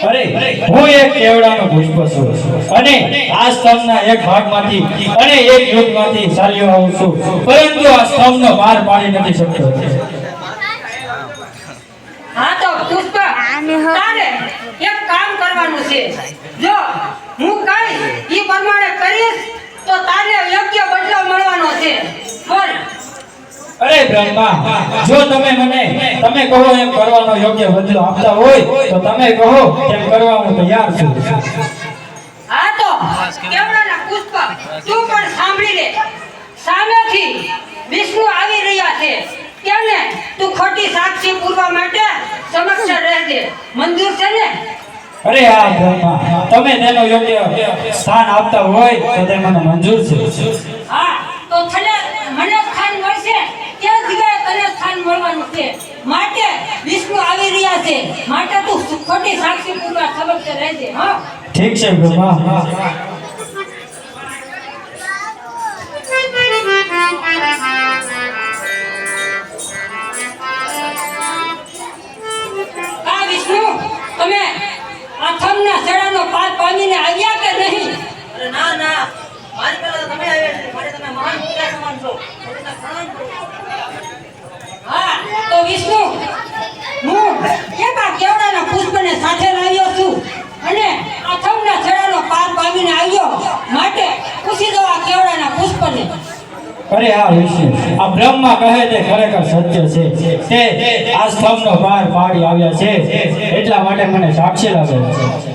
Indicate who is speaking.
Speaker 1: અરે હું એક કેવડાનો પુષ્પ છું અને આ સ્તંભના એક ભાગમાંથી અને એક યુગમાંથી ચાલ્યો આવું છું, પરંતુ આ સ્તંભનો પાર પાડી નથી શકતો.
Speaker 2: હા તો પુષ્પ, તારે એક કામ કરવાનું છે. જો હું કહીશ એ પ્રમાણે કરીશ તો તારે યોગ્ય બદલો મળવાનો છે. બોલ.
Speaker 1: અરે બ્રહ્મા, જો તમે કહો એમ કરવાનો યોગ્ય બદલો આપતા હોય તો તમે કહો તેમ કરવા હું તૈયાર છું.
Speaker 2: હા તો કેવડાના પુષ્પ, તું પણ સાંભળી લે. સામેથી વિષ્ણુ આવી રહ્યા છે, તેને તું ખોટી સાક્ષી પૂરવા માટે સમક્ષ રહેજે. મંજૂર છે ને?
Speaker 1: અરે હા બ્રહ્મા, તમે તેનો યોગ્ય સ્થાન આપતા હોય તો તે મને મંજૂર છે.
Speaker 2: હા તો મને સ્થાન મળશે તે જગ્યાએ તને સ્થાન મળવાનું છે. માટે વિષ્ણુ આવી રહ્યા છે, માટે તું ખોટી સાક્ષી પૂરવા સમક્ષ રહેજે. હા
Speaker 1: ઠીક છે બ્રહ્મા.
Speaker 2: આ વિષ્ણુ, તમે આ થમના છેડાનો પાર પામીને આવ્યા કે નહીં?
Speaker 3: અરે ના ના, મારી પહેલા તમે આવ્યા છો, માટે તમે મહાન પુત્ર સમાન છો.
Speaker 2: હા તો વિષ્ણુ, હું એક આ કેવડાના પુષ્પને સાથે લાવ્યો છું અને આ થમના છેડાનો પાર પામીને આવ્યો, માટે પૂછી દો આ કેવડાના પુષ્પને.
Speaker 1: અરે હા વિષ્ણુ, આ બ્રહ્મા કહે તે ખરેખર સત્ય છે. તે આ સ્તંભનો પાર પાડી આવ્યા છે, એટલા માટે મને સાક્ષી લાગે છે.